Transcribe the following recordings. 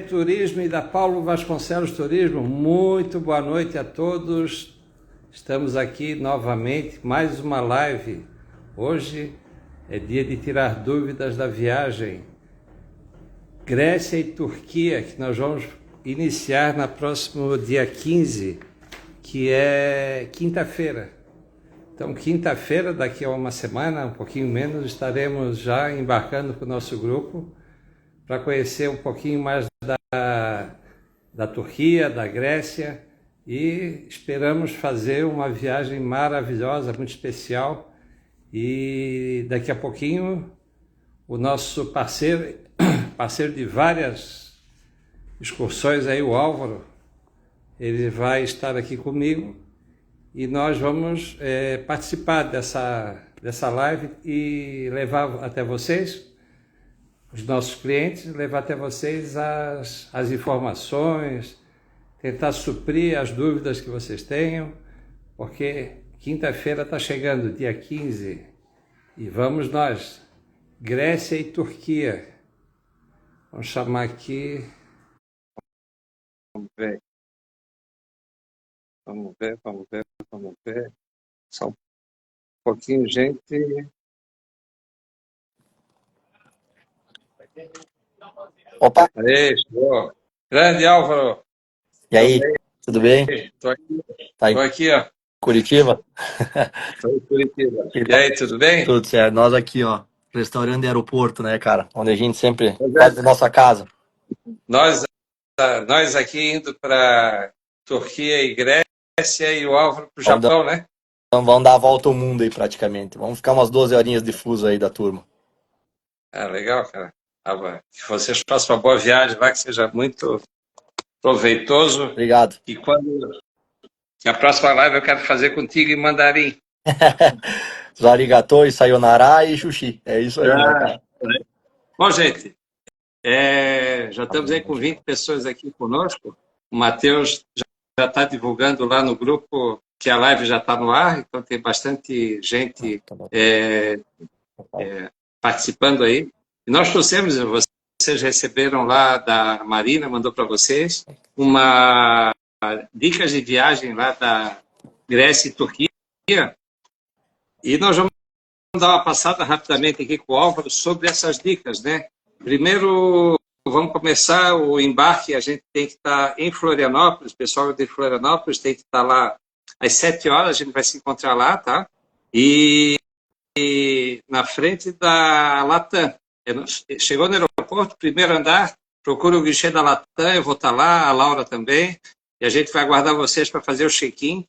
Turismo e da Paulo Vasconcelos Turismo, muito boa noite a todos. Estamos aqui novamente, mais uma live. Hoje é dia de tirar dúvidas da viagem Grécia e Turquia, que nós vamos iniciar no próximo dia 15, que é quinta-feira. Então, quinta-feira, daqui a uma semana, um pouquinho menos, estaremos já embarcando com o nosso grupo para conhecer um pouquinho mais da Turquia, da Grécia, e esperamos fazer uma viagem maravilhosa, muito especial. E daqui a pouquinho o nosso parceiro de várias excursões aí, o Álvaro, ele vai estar aqui comigo e nós vamos participar dessa live e levar até vocês, os nossos clientes, levar até vocês as informações, tentar suprir as dúvidas que vocês tenham, porque quinta-feira está chegando, dia 15, e vamos nós, Grécia e Turquia. Vamos chamar aqui. Vamos ver. Só um pouquinho, gente. Opa! Aí, chegou. Grande Álvaro. E aí, tudo bem? Estou aqui. Tá Estou em aqui, ó. Curitiba? Estou em Curitiba. E aí, tudo bem? Tudo certo. Nós aqui, ó, restaurante aeroporto, né, cara? Onde a gente sempre Pois faz a é. nossa casa. Nós aqui indo para Turquia e Grécia e o Álvaro para o Vamos dar, Japão, né? vamos dar a volta ao mundo aí praticamente. Vamos ficar umas 12 horinhas de fuso aí da turma. Ah, legal, cara. Que vocês façam uma boa viagem lá, que seja muito proveitoso. Obrigado. E a próxima live eu quero fazer contigo em mandarim. Arigatô e sayonara e sushi. É isso aí, né, cara? Bom, gente, já estamos aí com 20 pessoas aqui conosco. O Matheus já está divulgando lá no grupo que a live já está no ar, então tem bastante gente Tá bom. participando aí. E nós trouxemos, vocês receberam lá da Marina, mandou para vocês, uma dicas de viagem lá da Grécia e Turquia. E nós vamos dar uma passada rapidamente aqui com o Álvaro sobre essas dicas, né? Primeiro, vamos começar o embarque, a gente tem que estar em Florianópolis, o pessoal de Florianópolis tem que estar lá às 7 horas, a gente vai se encontrar lá, tá? E na frente da Latam. Chegou no aeroporto, primeiro andar, procura o guichê da Latam, eu vou estar lá, a Laura também, e a gente vai aguardar vocês para fazer o check-in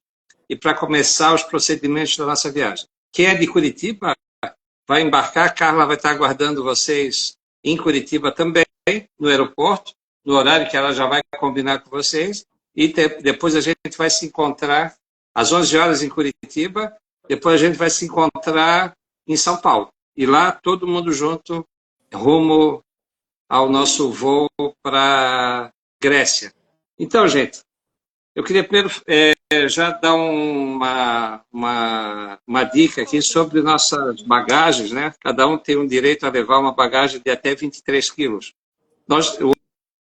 e para começar os procedimentos da nossa viagem. Quem é de Curitiba vai embarcar, a Carla vai estar aguardando vocês em Curitiba também, no aeroporto, no horário que ela já vai combinar com vocês, e depois a gente vai se encontrar às 11 horas em Curitiba, depois a gente vai se encontrar em São Paulo. E lá, todo mundo junto, rumo ao nosso voo para Grécia. Então, gente, eu queria primeiro já dar uma dica aqui sobre nossas bagagens, né? Cada um tem um direito a levar uma bagagem de até 23 quilos.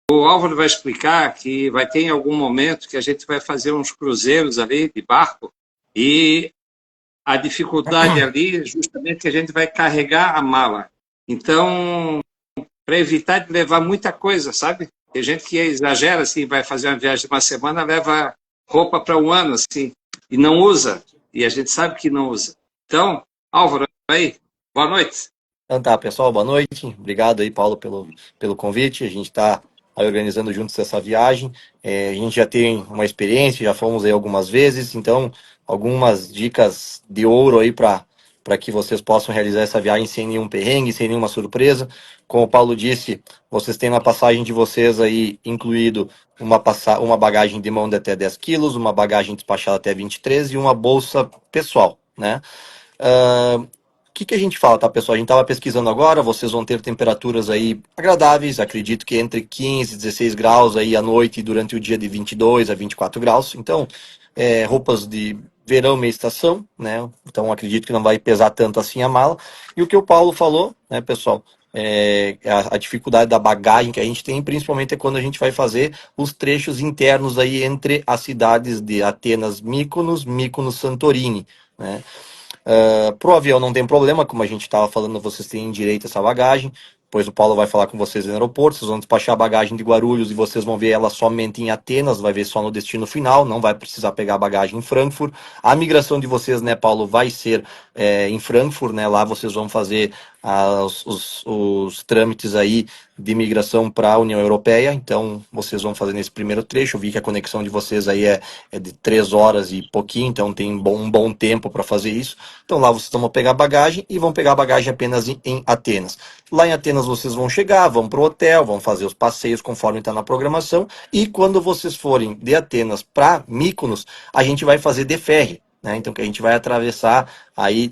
O Álvaro vai explicar que vai ter em algum momento que a gente vai fazer uns cruzeiros ali de barco e a dificuldade ali justamente que a gente vai carregar a mala. Então, para evitar de levar muita coisa, sabe? Tem gente que exagera, assim, vai fazer uma viagem de uma semana, leva roupa para um ano, assim, e não usa. E a gente sabe que não usa. Então, Álvaro, aí, boa noite. Então tá, pessoal, boa noite. Obrigado aí, Paulo, pelo convite. A gente está organizando juntos essa viagem. A gente já tem uma experiência, já fomos aí algumas vezes, então algumas dicas de ouro aí para que vocês possam realizar essa viagem sem nenhum perrengue, sem nenhuma surpresa. Como o Paulo disse, vocês têm na passagem de vocês aí incluído uma bagagem de mão de até 10 quilos, uma bagagem despachada até 23 e uma bolsa pessoal, né? O que a gente fala, tá, pessoal? A gente estava pesquisando agora, vocês vão ter temperaturas aí agradáveis, acredito que entre 15 e 16 graus aí à noite e durante o dia de 22 a 24 graus. Então, roupas de verão, meia estação, né? Então, acredito que não vai pesar tanto assim a mala. E o que o Paulo falou, né, pessoal? a dificuldade da bagagem que a gente tem, principalmente é quando a gente vai fazer os trechos internos aí entre as cidades de Atenas, Mykonos, Mykonos, Santorini, né? Pro avião não tem problema, como a gente estava falando, vocês têm direito a essa bagagem. Depois o Paulo vai falar com vocês no aeroporto, vocês vão despachar a bagagem de Guarulhos e vocês vão ver ela somente em Atenas, vai ver só no destino final, não vai precisar pegar a bagagem em Frankfurt. A migração de vocês, né, Paulo, vai ser em Frankfurt, né? Lá vocês vão fazer os trâmites aí de migração para a União Europeia, então vocês vão fazer nesse primeiro trecho. Eu vi que a conexão de vocês aí é de 3 horas e pouquinho, então tem um bom tempo para fazer isso. Então lá vocês vão pegar bagagem e vão pegar bagagem apenas em Atenas. Lá em Atenas vocês vão chegar, vão para o hotel, vão fazer os passeios conforme está na programação. E quando vocês forem de Atenas para Mykonos, a gente vai fazer de ferry, né? Então que a gente vai atravessar aí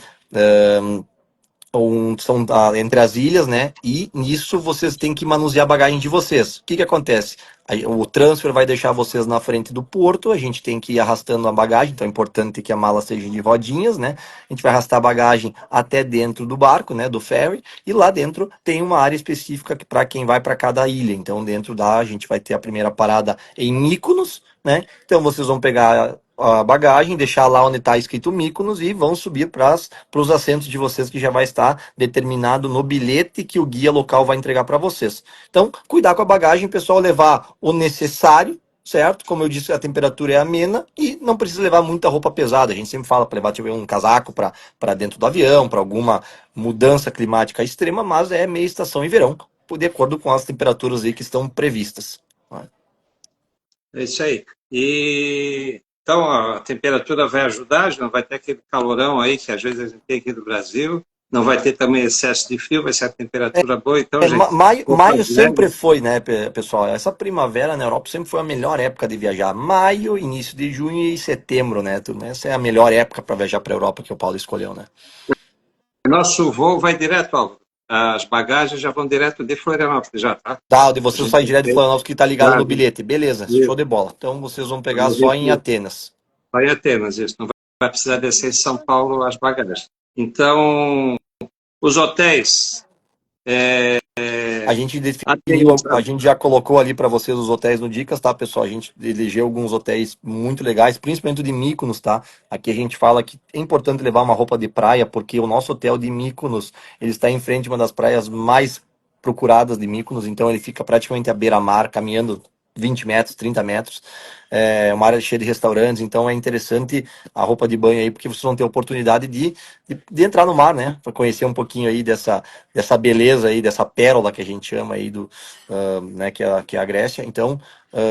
são entre as ilhas, né? E nisso vocês têm que manusear a bagagem de vocês. O que que acontece? O transfer vai deixar vocês na frente do porto, a gente tem que ir arrastando a bagagem, então é importante que a mala seja de rodinhas, né? A gente vai arrastar a bagagem até dentro do barco, né? Do ferry, e lá dentro tem uma área específica para quem vai para cada ilha. Então dentro da a gente vai ter a primeira parada em Mykonos, né? Então vocês vão pegar a bagagem, deixar lá onde está escrito Mykonos e vão subir para os assentos de vocês que já vai estar determinado no bilhete que o guia local vai entregar para vocês. Então, cuidar com a bagagem, pessoal, levar o necessário, certo? Como eu disse, a temperatura é amena e não precisa levar muita roupa pesada. A gente sempre fala para levar tipo, um casaco para dentro do avião, para alguma mudança climática extrema, mas é meia estação e verão, de acordo com as temperaturas aí que estão previstas. É isso aí. E então a temperatura vai ajudar, já não vai ter aquele calorão aí que às vezes a gente tem aqui no Brasil, não vai ter também excesso de frio, vai ser a temperatura boa. Então, gente, Maio sempre foi, né, pessoal? Essa primavera na Europa sempre foi a melhor época de viajar. Maio, início de junho e setembro, né? Essa é a melhor época para viajar para a Europa que o Paulo escolheu, né? nosso voo vai direto, Álvaro. As bagagens já vão direto de Florianópolis, já, tá? Tá, o de A vocês gente sai direto de Florianópolis que tá ligado já, no bilhete. Beleza, show de bola. Então vocês vão pegar só em Atenas. vai em Atenas, isso. Não vai precisar descer em São Paulo as bagagens. Então, os hotéis. A gente definiu, Atenas, a gente já colocou ali para vocês os hotéis no Dicas, tá, pessoal? A gente elegeu alguns hotéis muito legais, principalmente o de Mykonos, tá? Aqui a gente fala que é importante levar uma roupa de praia, porque o nosso hotel de Mykonos, ele está em frente a uma das praias mais procuradas de Mykonos, então ele fica praticamente à beira-mar, caminhando 20 metros, 30 metros. É uma área cheia de restaurantes, então é interessante a roupa de banho aí, porque vocês vão ter a oportunidade de entrar no mar, né? Para conhecer um pouquinho aí dessa beleza aí, dessa pérola que a gente chama aí né, que é a Grécia. Então,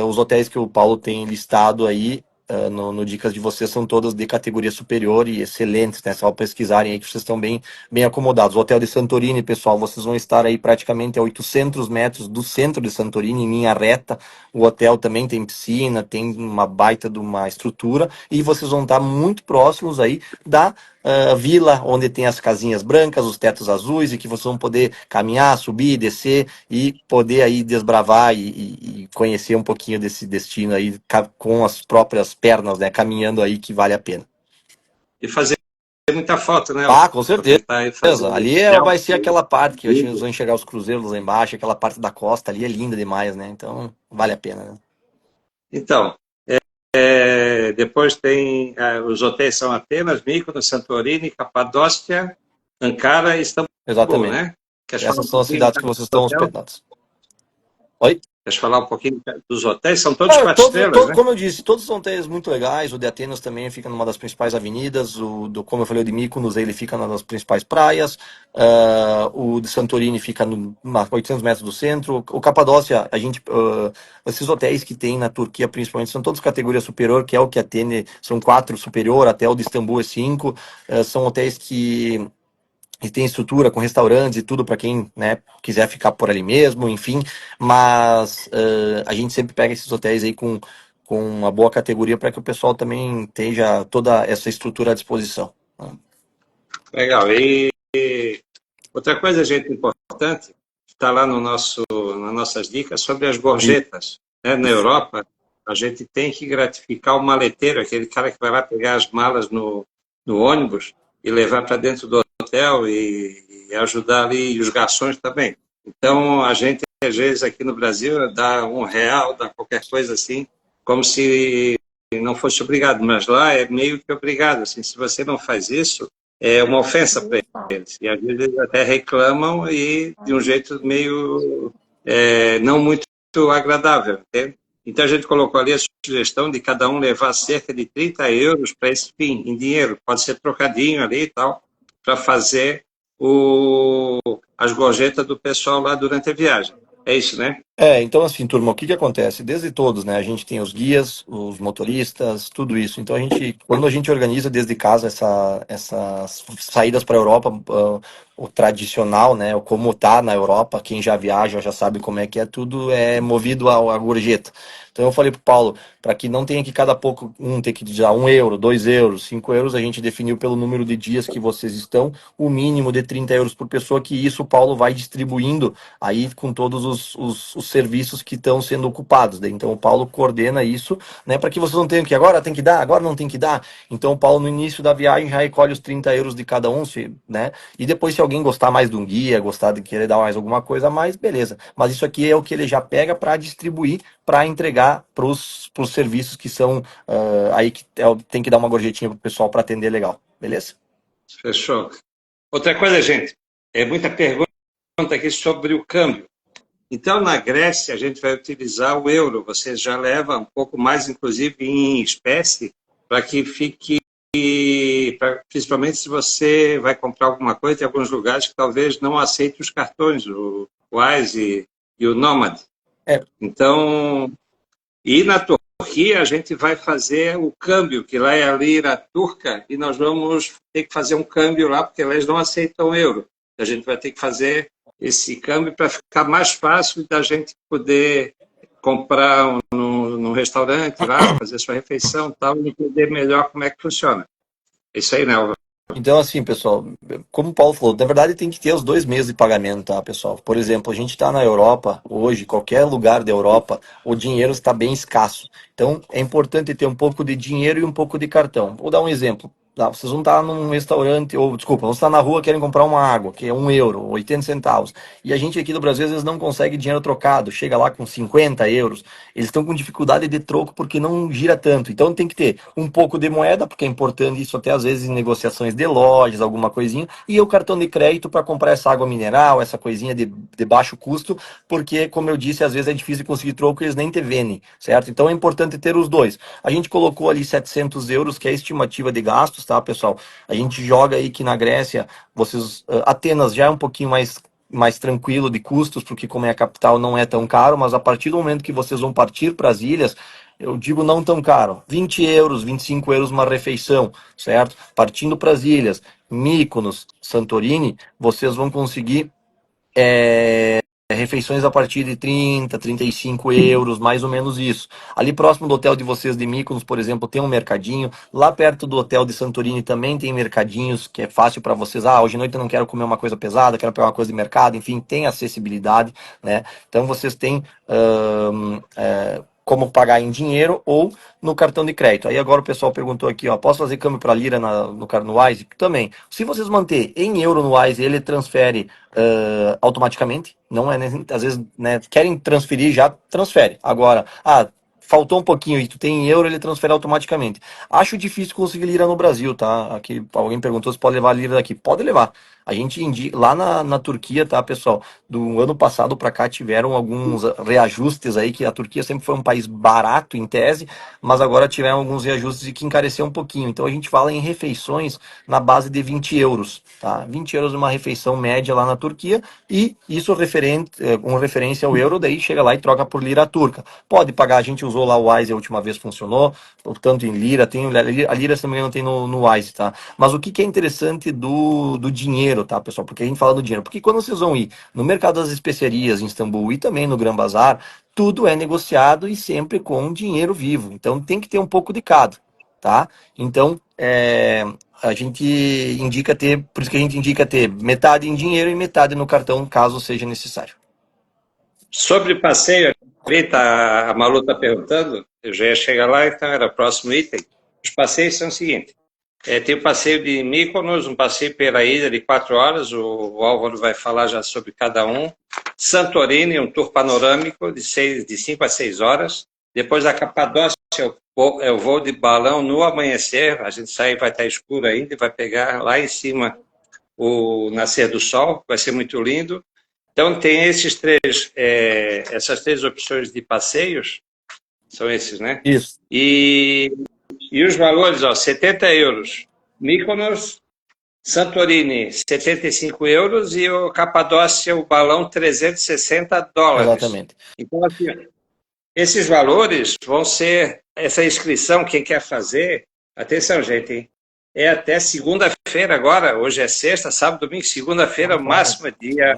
os hotéis que o Paulo tem listado aí no Dicas de vocês são todas de categoria superior e excelentes, né? Só pesquisarem aí que vocês estão bem acomodados. O hotel de Santorini, pessoal, vocês vão estar aí praticamente a 800 metros do centro de Santorini, em linha reta. O hotel também tem piscina, tem uma baita de uma estrutura e vocês vão estar muito próximos aí da vila, onde tem as casinhas brancas, os tetos azuis, e que vocês vão poder caminhar, subir, descer e poder aí desbravar e conhecer um pouquinho desse destino aí com as próprias pernas, né? Caminhando aí que vale a pena. e fazer muita foto, né? Ah, com certeza. Aproveitar e fazer Ali vai ser aquela parte que a gente vai enxergar os cruzeiros lá embaixo, aquela parte da costa ali é linda demais, né? Então vale a pena, né? Então, depois tem os hotéis são Atenas, Mykonos, Santorini, Capadócia, Ankara e Istambul, Exatamente. né? Essas são as cidades que vocês estão hospedados. Oi? Quer falar um pouquinho dos hotéis? São todos 4 estrelas, né? Como eu disse, todos são hotéis muito legais. O de Atenas também fica numa das principais avenidas. Como eu falei, o de Mykonos, ele fica numa das principais praias. O de Santorini fica a 800 metros do centro. O Capadócia, esses hotéis que tem na Turquia, principalmente, são todos categoria superior, que é o que Atenas, são 4 superior, até o de Istambul é 5. São hotéis que e tem estrutura com restaurantes e tudo para quem, né, quiser ficar por ali mesmo, enfim. Mas a gente sempre pega esses hotéis aí com uma boa categoria para que o pessoal também tenha toda essa estrutura à disposição. Legal. E outra coisa, gente, importante, está lá no nas nossas dicas sobre as gorjetas. Né? Na Europa, a gente tem que gratificar o maleteiro, aquele cara que vai lá pegar as malas no ônibus e levar para dentro do hotel e ajudar ali e os garçons também. Então, a gente, às vezes, aqui no Brasil, dá R$ 1, dá qualquer coisa assim, como se não fosse obrigado, mas lá é meio que obrigado. Assim, se você não faz isso, é uma ofensa para eles. E às vezes eles até reclamam e de um jeito meio não muito agradável, entende? Então a gente colocou ali a sugestão de cada um levar cerca de 30 euros para esse fim, em dinheiro, pode ser trocadinho ali e tal, para fazer as gorjetas do pessoal lá durante a viagem. É isso, né? Então assim, turma, o que que acontece? Desde todos, né? A gente tem os guias, os motoristas, tudo isso. Então quando a gente organiza desde casa essas saídas para a Europa, o tradicional, né? O como tá na Europa, quem já viaja já sabe como é que é, tudo é movido à gorjeta. Então eu falei pro Paulo, para que não tenha que cada pouco ter que dar 1 euro, 2 euros, 5 euros, a gente definiu pelo número de dias que vocês estão, o mínimo de 30 euros por pessoa, que isso o Paulo vai distribuindo aí com todos os serviços que estão sendo ocupados, né? Então o Paulo coordena isso, né, para que vocês não tenham que agora tem que dar, agora não tem que dar. Então o Paulo no início da viagem já recolhe os 30 euros de cada um, né? E depois se alguém gostar mais de um guia, gostar de querer dar mais alguma coisa a mais, beleza. Mas isso aqui é o que ele já pega para distribuir, para entregar para os serviços que são aí que tem que dar uma gorjetinha pro pessoal para atender legal, beleza? Fechou. Outra coisa, gente, é muita pergunta aqui sobre o câmbio. Então, na Grécia, a gente vai utilizar o euro. Você já leva um pouco mais, inclusive, em espécie, para que fique. Principalmente se você vai comprar alguma coisa, tem alguns lugares que talvez não aceitem os cartões, o Wise e o Nomad. É. Então, e na Turquia, a gente vai fazer o câmbio, que lá é a lira turca, e nós vamos ter que fazer um câmbio lá, porque eles não aceitam euro. A gente vai ter que fazer esse câmbio para ficar mais fácil da gente poder comprar num restaurante lá, fazer sua refeição e tal, e entender melhor como é que funciona. É isso aí, né, Alva? Então, assim, pessoal, como o Paulo falou, na verdade tem que ter os 2 meses de pagamento, tá, pessoal? Por exemplo, a gente está na Europa hoje, qualquer lugar da Europa, o dinheiro está bem escasso. Então, é importante ter um pouco de dinheiro e um pouco de cartão. Vou dar um exemplo. Tá, vocês vão estar num restaurante, ou desculpa, vão estar na rua, querem comprar uma água, que é 1 euro, 80 centavos. E a gente aqui do Brasil às vezes não consegue dinheiro trocado, chega lá com 50 euros. Eles estão com dificuldade de troco porque não gira tanto. Então tem que ter um pouco de moeda, porque é importante isso até às vezes em negociações de lojas, alguma coisinha, e o cartão de crédito para comprar essa água mineral, essa coisinha de baixo custo, porque, como eu disse, às vezes é difícil conseguir troco e eles nem te vendem, certo? Então é importante ter os dois. A gente colocou ali 700 euros, que é a estimativa de gastos, tá, pessoal? A gente joga aí que na Grécia, vocês, Atenas já é um pouquinho mais tranquilo de custos, porque como é a capital não é tão caro, mas a partir do momento que vocês vão partir para as ilhas, eu digo não tão caro, 20 euros, 25 euros uma refeição, certo? Partindo para as ilhas, Mykonos, Santorini, vocês vão conseguir refeições a partir de 30, 35 euros, mais ou menos isso. Ali próximo do hotel de vocês de Mykonos, por exemplo, tem um mercadinho. Lá perto do hotel de Santorini também tem mercadinhos, que é fácil para vocês. Ah, hoje à noite eu não quero comer uma coisa pesada, quero pegar uma coisa de mercado. Enfim, tem acessibilidade, né? Então vocês têm como pagar em dinheiro ou no cartão de crédito. Aí agora o pessoal perguntou aqui, ó, posso fazer câmbio para lira no Wise? Também. Se vocês manter em euro no Wise, ele transfere automaticamente. Não é, às vezes, né, querem transferir, já transfere. Agora, faltou um pouquinho e tu tem em euro, ele transfere automaticamente. Acho difícil conseguir lira no Brasil, tá? Aqui alguém perguntou se pode levar lira daqui. Pode levar. A gente indica, lá na Turquia, tá, pessoal? Do ano passado para cá tiveram alguns reajustes aí, que a Turquia sempre foi um país barato em tese, mas agora tiveram alguns reajustes e que encareceu um pouquinho. Então a gente fala em refeições na base de 20 euros, tá? 20 euros uma refeição média lá na Turquia, e isso com referência ao euro, daí chega lá e troca por lira turca. Pode pagar, a gente usou lá o Wise a última vez, funcionou, tanto em lira, a lira, se não me engano, tem no Wise, tá? Mas o que é interessante do dinheiro, tá, pessoal? Porque a gente fala do dinheiro. Porque quando vocês vão ir no mercado das especiarias em Istambul e também no Gran Bazar, tudo é negociado e sempre com dinheiro vivo. Então tem que ter um pouco de cada, tá? Então, a gente indica ter, por isso que a gente indica ter metade em dinheiro e metade no cartão, caso seja necessário. Sobre passeio, a Malu está perguntando, eu já ia chegar lá, então era o próximo item. Os passeios são o seguinte: Tem o passeio de Mykonos, um passeio pela ilha de 4 horas, o Álvaro vai falar já sobre cada um. Santorini, um tour panorâmico de 5 a 6 horas. Depois a Capadócia, é o voo de balão no amanhecer, a gente sai, vai estar escuro ainda, e vai pegar lá em cima o nascer do sol, vai ser muito lindo. Então tem essas três opções de passeios, são esses, né? Isso. E os valores, ó, 70 euros. Mykonos, Santorini, 75 euros e o Capadócia, o balão, 360 dólares. Exatamente. Então, assim, esses valores vão ser, essa inscrição, quem quer fazer, atenção, gente, hein? É até segunda-feira agora, hoje é sexta, sábado, domingo, segunda-feira, o máximo dia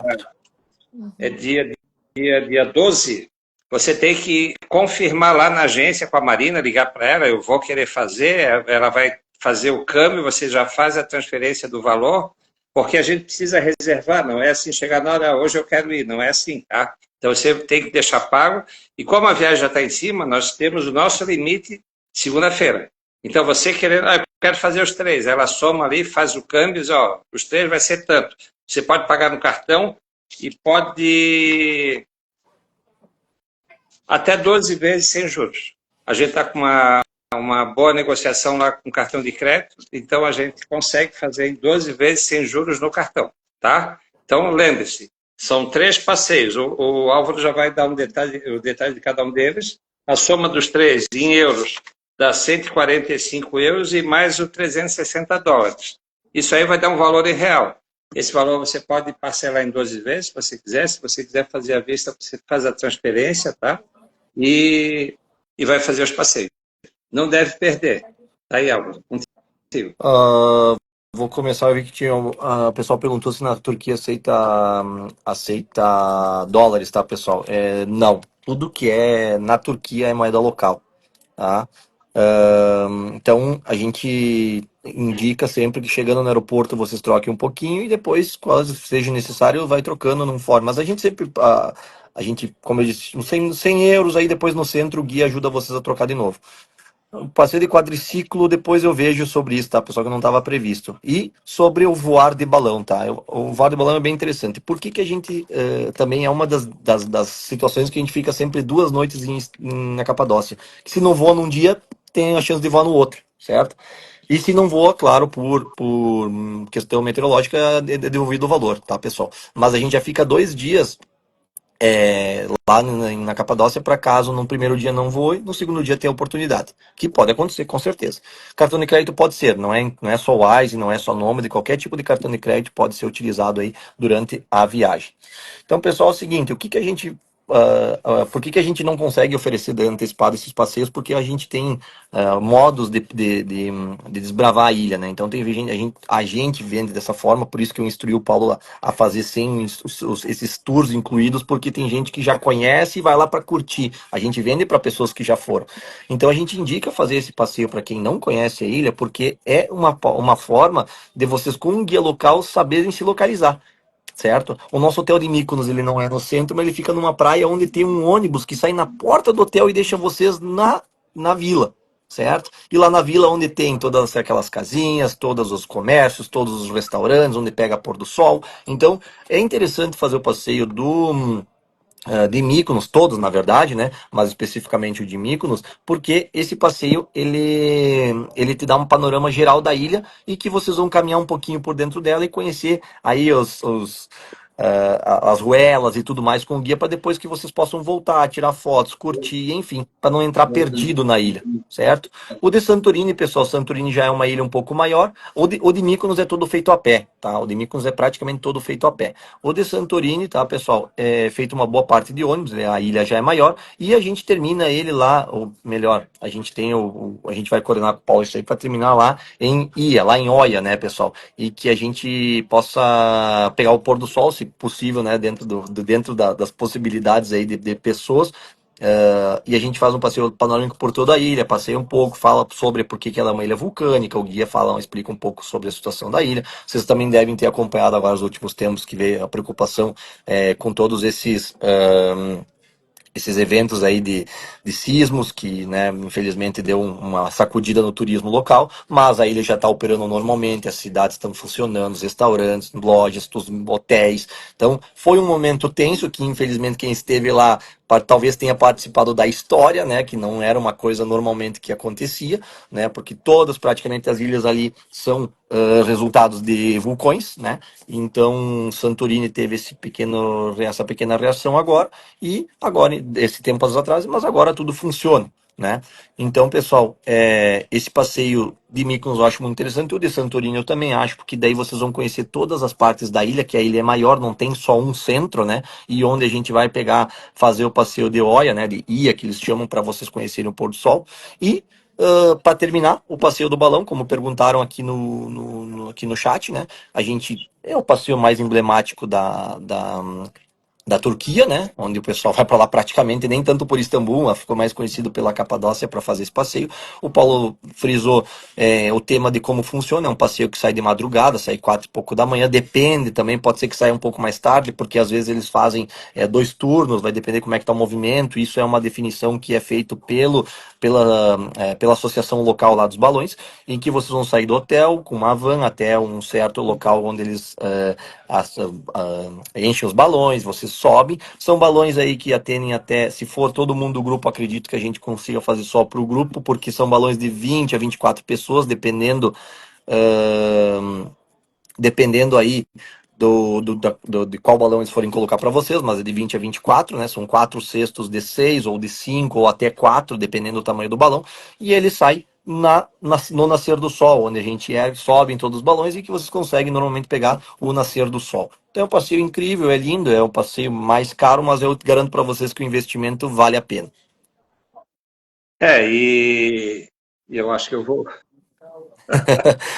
12. Você tem que confirmar lá na agência com a Marina, ligar para ela, eu vou querer fazer, ela vai fazer o câmbio, você já faz a transferência do valor, porque a gente precisa reservar, não é assim, chegar na hora, hoje eu quero ir, não é assim, tá? Então você tem que deixar pago, e como a viagem já está em cima, nós temos o nosso limite segunda-feira. Então você querendo, eu quero fazer os três, ela soma ali, faz o câmbio, diz, ó, os três vai ser tanto. Você pode pagar no cartão e pode até 12 vezes sem juros. A gente está com uma boa negociação lá com cartão de crédito, então a gente consegue fazer em 12 vezes sem juros no cartão, tá? Então lembre-se, são 3 passeios, o Álvaro já vai dar o detalhe de cada um deles, a soma dos 3 em euros dá 145 euros e mais o 360 dólares. Isso aí vai dar um valor em real. Esse valor você pode parcelar em 12 vezes, se você quiser. Se você quiser fazer à vista, você faz a transferência, tá? E vai fazer os passeios. Não deve perder. Tá aí, Álvaro, contigo. Vou começar a ver que tinha. O pessoal perguntou se na Turquia aceita dólares, tá, pessoal? Não. Tudo que é na Turquia é moeda local, tá? Então a gente indica sempre que chegando no aeroporto vocês troquem um pouquinho e depois, caso seja necessário, vai trocando num fórum. Mas a gente sempre. A gente, como eu disse, uns 100 euros aí depois no centro o guia ajuda vocês a trocar de novo. O passeio de quadriciclo, depois eu vejo sobre isso, tá, pessoal, que não estava previsto. E sobre o voar de balão, tá? O voar de balão é bem interessante. Por que que a gente também é uma das situações que a gente fica sempre 2 noites na Capadócia? Que se não voa num dia, tem a chance de voar no outro, certo? E se não voa, claro, por questão meteorológica, é devolvido o valor, tá, pessoal? Mas a gente já fica 2 dias lá na Capadócia para caso no primeiro dia não voe, no segundo dia tenha oportunidade. Que pode acontecer, com certeza. Cartão de crédito pode ser, não é só Wise, não é só Nômade, qualquer tipo de cartão de crédito pode ser utilizado aí durante a viagem. Então, pessoal, é o seguinte, o que que a gente por que que a gente não consegue oferecer antecipado esses passeios? Porque a gente tem modos de desbravar a ilha, né? Então tem a gente vende dessa forma, por isso que eu instruí o Paulo a fazer sem esses tours incluídos, porque tem gente que já conhece e vai lá para curtir. A gente vende para pessoas que já foram. Então a gente indica fazer esse passeio para quem não conhece a ilha, porque é uma forma de vocês, com um guia local, saberem se localizar. Certo? O nosso hotel de Mykonos, ele não é no centro, mas ele fica numa praia onde tem um ônibus que sai na porta do hotel e deixa vocês na vila, certo? E lá na vila onde tem todas aquelas casinhas, todos os comércios, todos os restaurantes, onde pega pôr do sol. Então, é interessante fazer o passeio de Mykonos, todos na verdade, né? Mas especificamente o de Mykonos, porque esse passeio ele te dá um panorama geral da ilha e que vocês vão caminhar um pouquinho por dentro dela e conhecer aí as ruelas e tudo mais com o guia para depois que vocês possam voltar, tirar fotos, curtir, enfim, para não entrar perdido na ilha, certo? O de Santorini, pessoal, Santorini já é uma ilha um pouco maior. O de Mykonos é todo feito a pé, tá? O de Mykonos é praticamente todo feito a pé. O de Santorini, tá, pessoal, é feito uma boa parte de ônibus, né? A ilha já é maior e a gente termina ele lá, ou melhor, a gente tem a gente vai coordenar com o Paulo isso aí para terminar lá lá em Oia, né, pessoal? E que a gente possa pegar o pôr do sol, se possível, né, dentro das possibilidades aí de pessoas. E a gente faz um passeio panorâmico por toda a ilha, passeia um pouco, fala sobre por que ela é uma ilha vulcânica, o guia explica um pouco sobre a situação da ilha. Vocês também devem ter acompanhado agora os últimos tempos que veio a preocupação com todos esses esses eventos aí de sismos, que, né, infelizmente deu uma sacudida no turismo local, mas a ilha já está operando normalmente, as cidades estão funcionando, os restaurantes, lojas, os hotéis. Então, foi um momento tenso que, infelizmente, quem esteve lá talvez tenha participado da história, né, que não era uma coisa normalmente que acontecia, né, porque todas praticamente as ilhas ali são resultados de vulcões, né, então Santorini teve essa pequena reação agora, e agora, esse tempo atrás, mas agora tudo funciona, né? Então, pessoal, esse passeio de Mykonos eu acho muito interessante, o de Santorini eu também acho, porque daí vocês vão conhecer todas as partes da ilha, que a ilha é maior, não tem só um centro, né? E onde a gente vai fazer o passeio de Oia, né? De Ia, que eles chamam, para vocês conhecerem o pôr do sol. E para terminar, o passeio do balão, como perguntaram aqui aqui no chat, né? A gente é o passeio mais emblemático da Turquia, né, onde o pessoal vai para lá praticamente, nem tanto por Istambul, mas ficou mais conhecido pela Capadócia para fazer esse passeio. O Paulo frisou o tema de como funciona, é um passeio que sai de madrugada, sai 4 e pouco da manhã, depende também, pode ser que saia um pouco mais tarde, porque às vezes eles fazem 2 turnos, vai depender como é que está o movimento, isso é uma definição que é feito pela associação local lá dos balões, em que vocês vão sair do hotel com uma van até um certo local onde eles enchem os balões, vocês sobem. São balões aí que atendem até, se for todo mundo do grupo, acredito que a gente consiga fazer só para o grupo, porque são balões de 20 a 24 pessoas, dependendo aí de qual balão eles forem colocar para vocês, mas é de 20 a 24, né? São 4 cestos de 6, ou de 5, ou até 4, dependendo do tamanho do balão, e ele sai no nascer do sol, onde a gente sobe em todos os balões e que vocês conseguem normalmente pegar o nascer do sol. Então é um passeio incrível, é lindo, é um passeio mais caro, mas eu garanto para vocês que o investimento vale a pena. E eu acho que eu vou.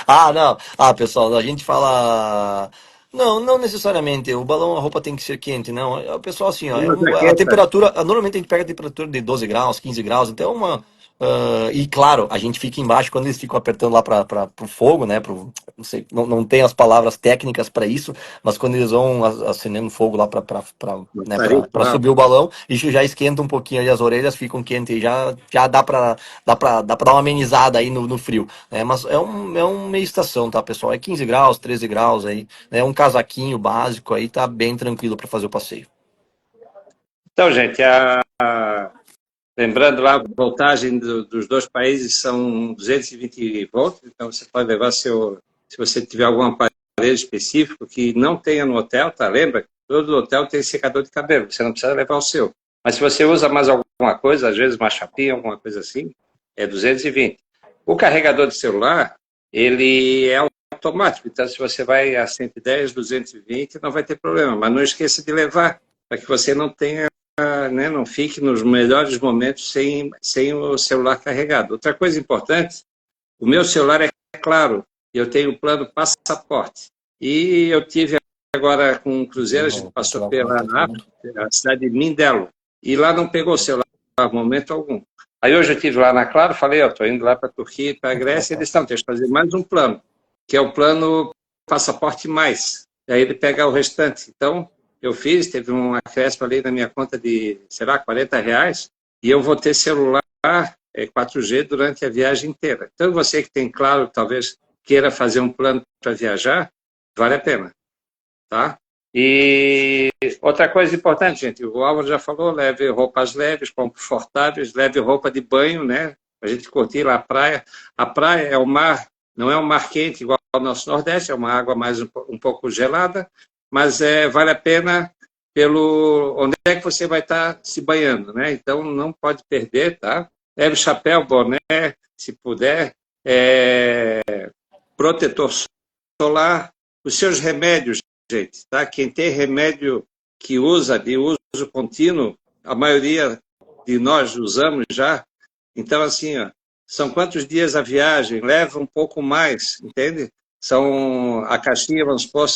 Ah, não. Ah, pessoal, a gente fala. Não, não necessariamente. O balão, a roupa tem que ser quente, não. O pessoal, assim, ó, Uma a jaqueta. temperatura. Normalmente a gente pega a temperatura de 12 graus, 15 graus, então é uma. E claro, a gente fica embaixo quando eles ficam apertando lá para o fogo, né? Não sei, não tem as palavras técnicas para isso, mas quando eles vão acendendo fogo lá né, Maçarico para lá. subir o balão, isso já esquenta um pouquinho aí, as orelhas ficam quentes e já dá para dar uma amenizada aí no frio. Mas é uma meia estação, tá, pessoal? É 15 graus, 13 graus aí, né? Um casaquinho básico aí, tá bem tranquilo para fazer o passeio. Então, gente, lembrando lá, a voltagem dos dois países são 220 volts, então você pode levar se você tiver algum aparelho específico que não tenha no hotel, tá? Lembra? Todo hotel tem secador de cabelo, você não precisa levar o seu. Mas se você usa mais alguma coisa, às vezes uma chapinha, alguma coisa assim, é 220. O carregador de celular, ele é automático, então se você vai a 110, 220, não vai ter problema, mas não esqueça de levar, para que você não tenha, né, não fique nos melhores momentos sem o celular carregado. Outra coisa importante, o meu celular é claro, eu tenho o plano passaporte, e eu tive agora com um cruzeiro, a gente passou pela África, a cidade de Mindelo, e lá não pegou o celular em momento algum. Aí hoje eu estive lá na Claro, falei, estou indo lá para a Turquia e para a Grécia, eles estão, tem que fazer mais um plano, que é o plano Passaporte Mais, e aí ele pega o restante. Então, eu fiz, teve um acréscimo ali na minha conta de, sei lá, R$ 40, e eu vou ter celular 4G durante a viagem inteira. Então, você que tem Claro, talvez queira fazer um plano para viajar, vale a pena, tá? E outra coisa importante, gente, o Álvaro já falou, leve roupas leves, confortáveis, leve roupa de banho, né? A gente curtir lá a praia. A praia é o mar, não é um mar quente igual ao nosso Nordeste, é uma água mais um pouco gelada, mas vale a pena onde é que você vai estar se banhando, né? Então não pode perder, tá? Leve chapéu, boné, se puder, protetor solar, os seus remédios, gente, tá? Quem tem remédio que usa de uso contínuo, a maioria de nós usamos já. Então, assim, ó, são quantos dias a viagem? Leva um pouco mais, entende? A caixinha, vamos supor,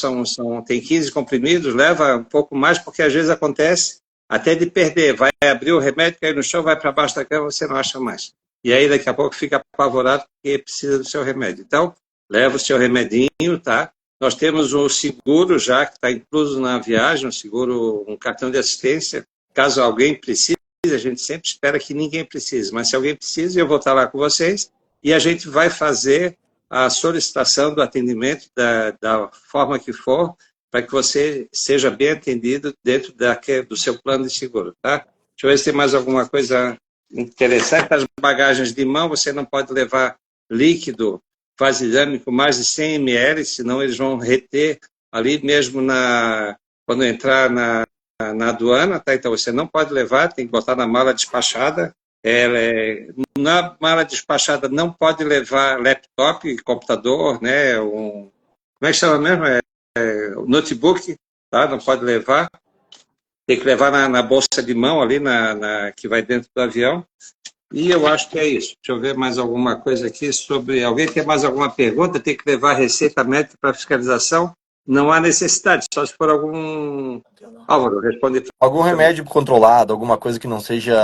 tem 15 comprimidos, leva um pouco mais, porque às vezes acontece até de perder. Vai abrir o remédio, cair no chão, vai para baixo da cama, você não acha mais. E aí, daqui a pouco, fica apavorado porque precisa do seu remédio. Então, leva o seu remedinho, tá? Nós temos um seguro já, que está incluso na viagem, um cartão de assistência, caso alguém precise, a gente sempre espera que ninguém precise, mas se alguém precisa, eu vou estar lá com vocês e a gente vai fazer a solicitação do atendimento da forma que for, para que você seja bem atendido dentro do seu plano de seguro, tá? Deixa eu ver se tem mais alguma coisa interessante. As bagagens de mão, você não pode levar líquido vasilâmico mais de 100 ml, senão eles vão reter ali mesmo quando entrar na aduana, tá? Então você não pode levar, tem que botar na mala despachada. Na mala despachada não pode levar laptop, computador, né? Como é que chama mesmo? Notebook, tá? Não pode levar. Tem que levar na bolsa de mão ali, que vai dentro do avião. E eu acho que é isso. Deixa eu ver mais alguma coisa aqui sobre... Alguém tem mais alguma pergunta? Tem que levar receita médica para fiscalização? Não há necessidade, só se for algum... Álvaro, responde. Algum remédio controlado, alguma coisa que não seja,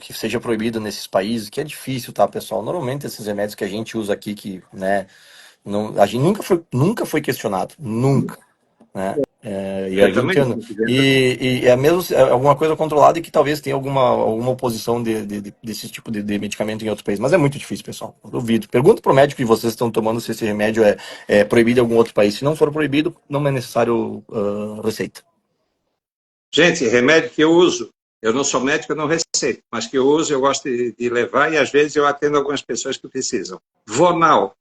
que seja proibido nesses países, que é difícil, tá, pessoal? Normalmente esses remédios que a gente usa aqui, que, né, não, a gente nunca foi questionado, nunca, né? E a Eu gente também. e é mesmo é alguma coisa controlada e que talvez tenha alguma oposição desse tipo de medicamento em outros países, mas é muito difícil, pessoal. Eu duvido. Pergunta pro médico que vocês estão tomando se esse remédio é proibido em algum outro país. Se não for proibido, não é necessário receita. Gente, remédio que eu uso, eu não sou médico, eu não receito, mas que eu uso, eu gosto de levar e às vezes eu atendo algumas pessoas que precisam. Vonal,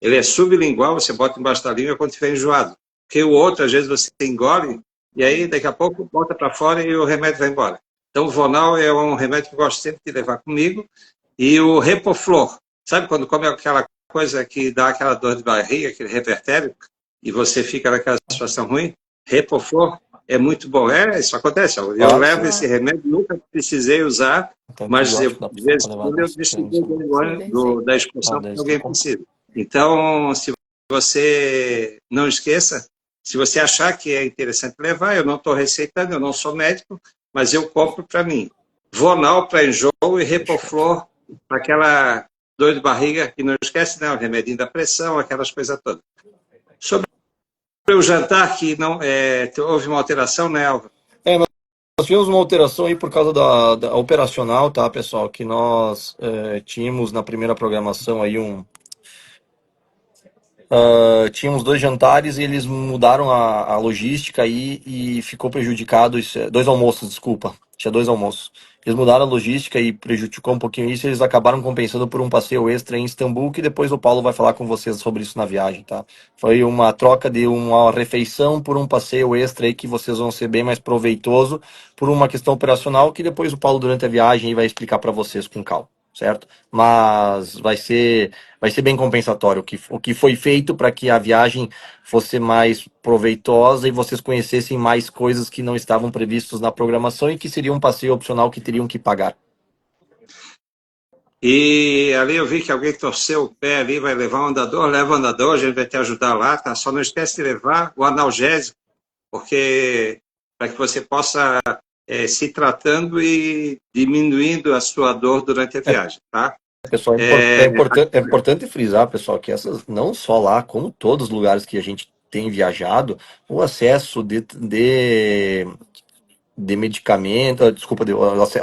ele é sublingual, você bota embaixo da língua quando estiver enjoado. Porque o outro, às vezes, você engole e aí daqui a pouco bota para fora e o remédio vai embora. Então, o Vonal é um remédio que eu gosto sempre de levar comigo. E o Repoflor, sabe quando come aquela coisa que dá aquela dor de barriga, aquele revertério, e você fica naquela situação ruim? Repoflor é muito bom. Isso acontece. Eu levo esse remédio, nunca precisei usar, mas de vez em quando eu precisei da exposição que alguém precisa. Então, se você não esqueça, se você achar que é interessante levar, eu não estou receitando, eu não sou médico, mas eu compro para mim. Vonal para enjoo e Repoflor para aquela dor de barriga, que não esquece, né? O remedinho da pressão, aquelas coisas todas. Sobre o jantar, que não houve uma alteração, né, Álvaro? Nós tivemos uma alteração aí por causa da operacional, tá, pessoal? Que nós tínhamos na primeira programação aí tínhamos 2 jantares e eles mudaram a logística aí e ficou prejudicado, 2 almoços, desculpa, tinha 2 almoços. Eles mudaram a logística e prejudicou um pouquinho isso, e eles acabaram compensando por um passeio extra em Istambul, que depois o Paulo vai falar com vocês sobre isso na viagem, tá? Foi uma troca de uma refeição por um passeio extra aí que vocês vão ser bem mais proveitoso por uma questão operacional que depois o Paulo durante a viagem vai explicar para vocês com calma, certo? Mas vai ser bem compensatório o que foi feito para que a viagem fosse mais proveitosa e vocês conhecessem mais coisas que não estavam previstas na programação e que seria um passeio opcional que teriam que pagar. E ali eu vi que alguém torceu o pé ali, vai levar um andador, leva o andador, a gente vai te ajudar lá, tá? Só não esquece de levar o analgésico, porque para que você possa se tratando e diminuindo a sua dor durante a viagem, tá? Pessoal, é importante frisar, pessoal, que essas, não só lá, como todos os lugares que a gente tem viajado, o acesso de medicamento, desculpa,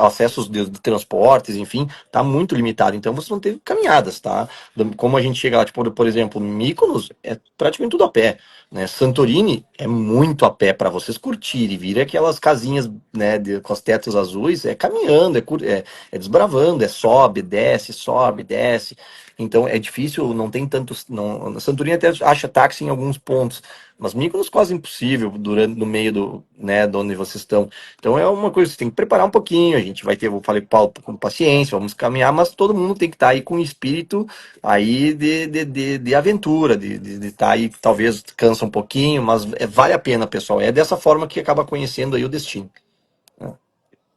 acessos de transportes, enfim, tá muito limitado. Então você não teve caminhadas, tá? Como a gente chega lá, tipo, por exemplo, Mykonos é praticamente tudo a pé, né? Santorini é muito a pé para vocês curtirem, vir aquelas casinhas, né, com os tetos azuis, é caminhando, é desbravando, sobe, desce. Então é difícil, não tem tantos. Não, Santorini até acha táxi em alguns pontos, mas Mykonos quase impossível no meio de onde vocês estão. Então é uma coisa que você tem que preparar um pouquinho. A gente vai ter, eu falei, Paulo, com paciência, vamos caminhar, mas todo mundo tem que estar aí com um espírito aí de aventura, de estar aí, talvez cansa um pouquinho, mas vale a pena, pessoal. É dessa forma que acaba conhecendo aí o destino.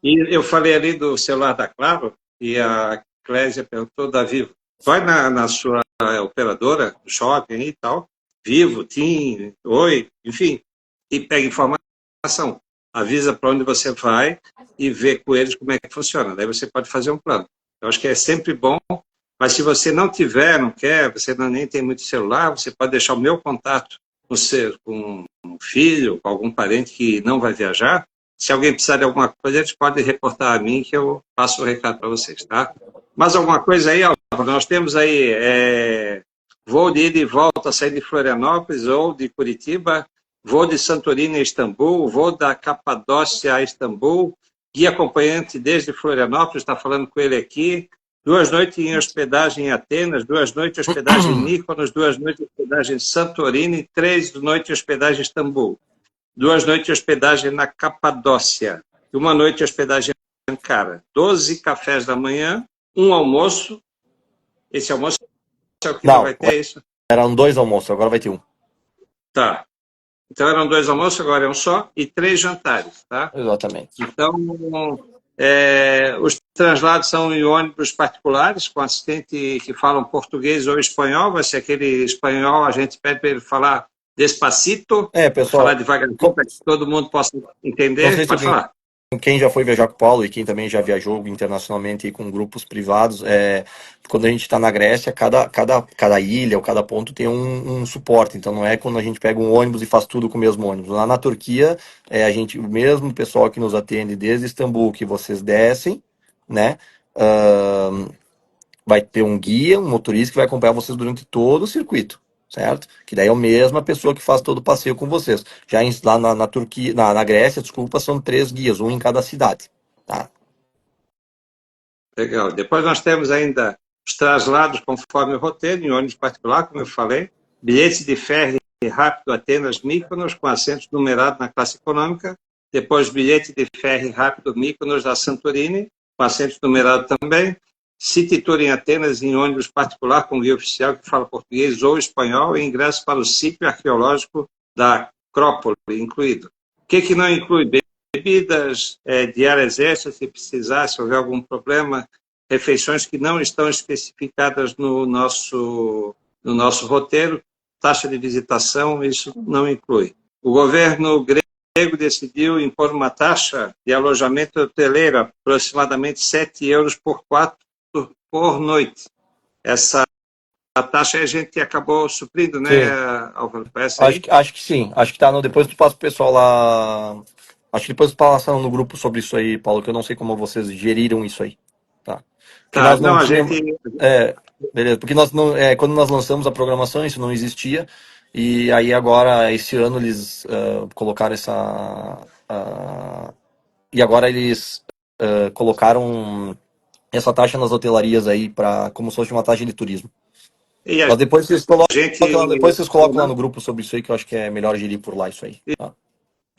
E eu falei ali do celular da Claro, e a Clésia perguntou da Vivo. Vai na sua operadora, shopping e tal, Vivo, TIM, Oi, enfim, e pega informação. Avisa para onde você vai e vê com eles como é que funciona. Daí você pode fazer um plano. Eu acho que é sempre bom, mas se você não tiver, não quer, você nem tem muito celular, você pode deixar o meu contato com um filho, com algum parente que não vai viajar, Se alguém precisar de alguma coisa, eles podem reportar a mim que eu passo o recado para vocês, tá? Mais alguma coisa aí, Álvaro? Nós temos aí voo de ida e volta, sair de Florianópolis ou de Curitiba, voo de Santorini a Istambul, voo da Capadócia a Istambul, guia acompanhante desde Florianópolis, está falando com ele aqui, 2 noites em hospedagem em Atenas, 2 noites em hospedagem em Mykonos, 2 noites em hospedagem em Santorini, 3 noites em hospedagem em Istambul, 2 noites de hospedagem na Capadócia e 1 noite de hospedagem em Ankara. 12 cafés da manhã, 1 almoço. Esse almoço é o que não vai ter, isso? Eram 2 almoços, agora vai ter 1. Tá. Então eram 2 almoços, agora é um só, e 3 jantares, tá? Exatamente. Então, os translados são em ônibus particulares, com assistente que falam português ou espanhol. Vai ser aquele espanhol, a gente pede para ele falar despacito, pessoal, falar devagarzinho, para que todo mundo possa entender. Não sei Pode falar. Quem já foi viajar com o Paulo e quem também já viajou internacionalmente com grupos privados, quando a gente está na Grécia, cada ilha ou cada ponto tem um suporte. Então não é quando a gente pega um ônibus e faz tudo com o mesmo ônibus. Lá na Turquia, o mesmo pessoal que nos atende desde Istambul, que vocês descem, né? Vai ter um guia, um motorista que vai acompanhar vocês durante todo o circuito, certo? Que daí é a mesma pessoa que faz todo o passeio com vocês. Lá na Turquia, na Grécia, desculpa, são 3 guias, um em cada cidade, tá? Legal. Depois nós temos ainda os traslados conforme o roteiro, em ônibus particular, como eu falei, bilhetes de ferry rápido Atenas-Mykonos, com assentos numerados na classe econômica, depois bilhete de ferry rápido Mykonos a Santorini, com assentos numerados também, City Tour em Atenas em ônibus particular com guia oficial que fala português ou espanhol e ingresso para o sítio arqueológico da Acrópole incluído. O que não inclui? Bebidas, diárias extras, se precisar, se houver algum problema, refeições que não estão especificadas no nosso roteiro, taxa de visitação, isso não inclui. O governo grego decidiu impor uma taxa de alojamento hoteleiro, aproximadamente 7 euros por quarto por noite. Essa taxa a gente acabou suprindo, né, Álvaro? Acho que sim. Acho que tá depois tu passa o pessoal lá. Acho que depois tu passa no grupo sobre isso aí, Paulo, que eu não sei como vocês geriram isso aí. Tá. Porque nós não tínhamos. Beleza, porque nós não, quando nós lançamos a programação, isso não existia. E aí agora, esse ano, eles colocaram e agora eles colocaram essa taxa nas hotelarias aí como se fosse uma taxa de turismo. Mas depois vocês colocam lá no grupo sobre isso aí, que eu acho que é melhor gerir por lá isso aí. Tá?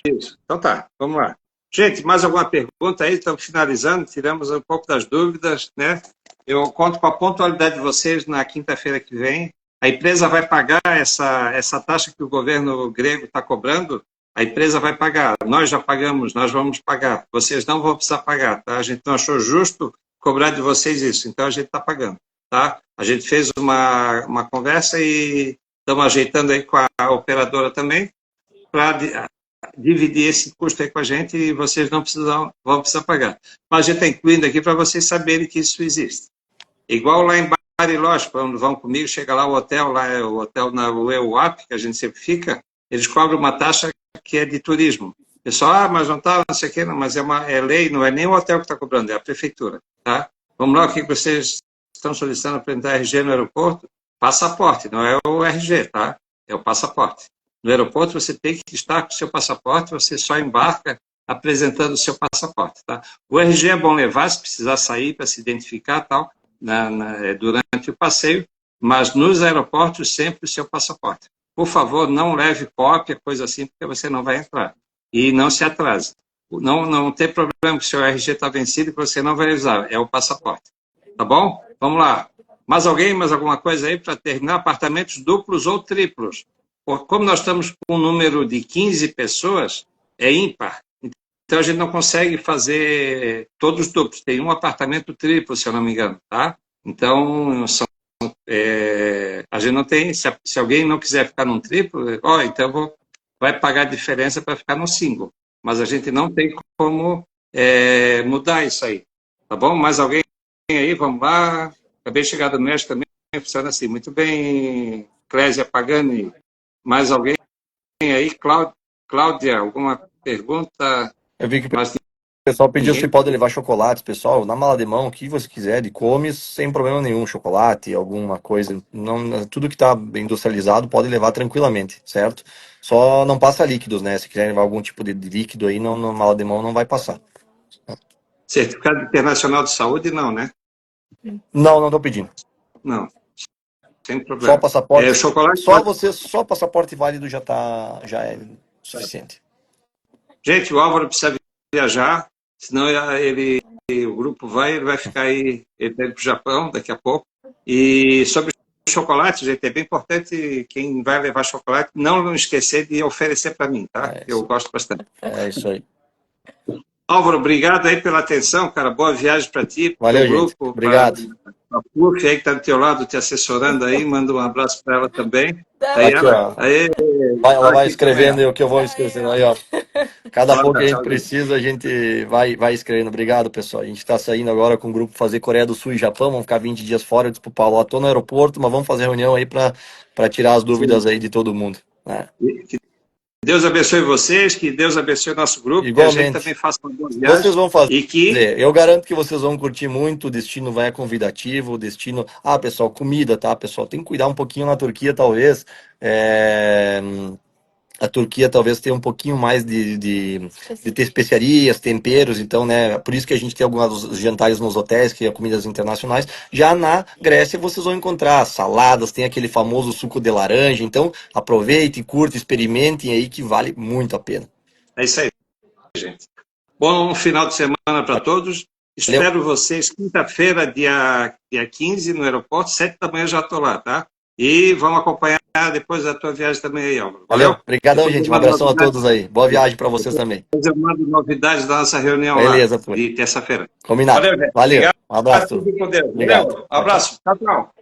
Isso. Então tá, vamos lá. Gente, mais alguma pergunta aí? Estamos finalizando, tiramos um pouco das dúvidas, né? Eu conto com a pontualidade de vocês na quinta-feira que vem. A empresa vai pagar essa taxa que o governo grego está cobrando, a empresa vai pagar. Nós já pagamos, nós vamos pagar. Vocês não vão precisar pagar, tá? A gente não achou justo cobrar de vocês isso, então a gente está pagando, tá? A gente fez uma conversa e estamos ajeitando aí com a operadora também para dividir esse custo aí com a gente e vocês não vão precisar pagar. Mas a gente está incluindo aqui para vocês saberem que isso existe. Igual lá em Bariloche, quando vão comigo, chega lá o hotel na UEUAP, que a gente sempre fica, eles cobram uma taxa que é de turismo. O pessoal, mas não está, não sei o quê, não, mas é lei, não é nem o hotel que está cobrando, é a prefeitura. Tá? Vamos lá, o que vocês estão solicitando para apresentar RG no aeroporto? Passaporte, não é o RG, tá? É o passaporte. No aeroporto você tem que estar com o seu passaporte, você só embarca apresentando o seu passaporte, tá? O RG é bom levar, se precisar sair para se identificar tal, durante o passeio, mas nos aeroportos sempre o seu passaporte. Por favor, não leve cópia, coisa assim, porque você não vai entrar. E não se atrase. Não tem problema que o seu RG está vencido e que você não vai usar, é o passaporte. Tá bom? Vamos lá. Mais alguém, mais alguma coisa aí para terminar? Apartamentos duplos ou triplos? Como nós estamos com um número de 15 pessoas, é ímpar. Então a gente não consegue fazer todos duplos. Tem um apartamento triplo, se eu não me engano, tá? Então, a gente não tem... Se alguém não quiser ficar num triplo, então vai pagar a diferença para ficar no single. Mas a gente não tem como mudar isso aí. Tá bom? Mais alguém aí? Vamos lá. Acabei de chegar do México também. Funciona assim. Muito bem, Clésia Pagani. Mais alguém aí? Cláudia, alguma pergunta? Eu vi que o mas pessoal pediu se ninguém... pode levar chocolates, pessoal, na mala de mão, o que você quiser, de come, sem problema nenhum, chocolate, alguma coisa, não, tudo que está industrializado pode levar tranquilamente, certo? Só não passa líquidos, né? Se quiser levar algum tipo de líquido aí, não, na mala de mão não vai passar. Certificado internacional de saúde, não, né? Não, não estou pedindo. Não, sem Só problema. passaporte, Chocolate só pode... você, só passaporte válido já é suficiente. Gente, o Álvaro precisa viajar, senão o grupo ele vai ficar aí, ele está indo para o Japão daqui a pouco. E sobre o chocolate, gente, é bem importante quem vai levar chocolate não esquecer de oferecer para mim, tá? Eu gosto bastante. É isso aí. Álvaro, obrigado aí pela atenção, cara. Boa viagem para ti, para o Valeu, teu gente. grupo, para Obrigado. a PUC aí que está do teu lado, te assessorando aí. Manda um abraço para ela também. Aí Aqui, ó. Ela vai aqui também. escrevendo e o que eu vou escrevendo aí, ó. Cada pouco que a gente Tchau, gente. precisa, a gente vai escrevendo. Obrigado, pessoal. A gente está saindo agora com o grupo fazer Coreia do Sul e Japão. Vamos ficar 20 dias fora. Eu disse pro Paulo, ó, tô no aeroporto, mas vamos fazer reunião aí para tirar as dúvidas aí de todo mundo, né? Que Deus abençoe vocês, que Deus abençoe o nosso grupo, que a gente também Igualmente. faça uma boa viagem. Vocês vão fazer. E que Eu garanto que vocês vão curtir muito. O destino vai convidativo. O destino. Ah, pessoal, comida, tá, pessoal? Tem que cuidar um pouquinho na Turquia, talvez. A Turquia talvez tenha um pouquinho mais de ter especiarias, temperos, então, né? Por isso que a gente tem alguns jantares nos hotéis, que é comidas internacionais. Já na Grécia vocês vão encontrar saladas, tem aquele famoso suco de laranja. Então, aproveitem, curtem, experimentem aí que vale muito a pena. é isso aí, gente. Bom final de semana para todos. Valeu. Espero vocês quinta-feira, dia 15, no aeroporto, 7 da manhã já estou lá, tá? E vamos acompanhar depois da tua viagem também aí, Álvaro. Valeu. Obrigadão, Depois eu gente. Um mando abração a novidades. todos aí. Boa viagem para vocês também. Depois eu mando novidades da nossa reunião Beleza, lá, pô. de terça-feira. Combinado. Valeu, gente. Valeu. Obrigado. Um abraço. Fiquem com Deus. Obrigado. Valeu. Abraço. Tchau, tchau.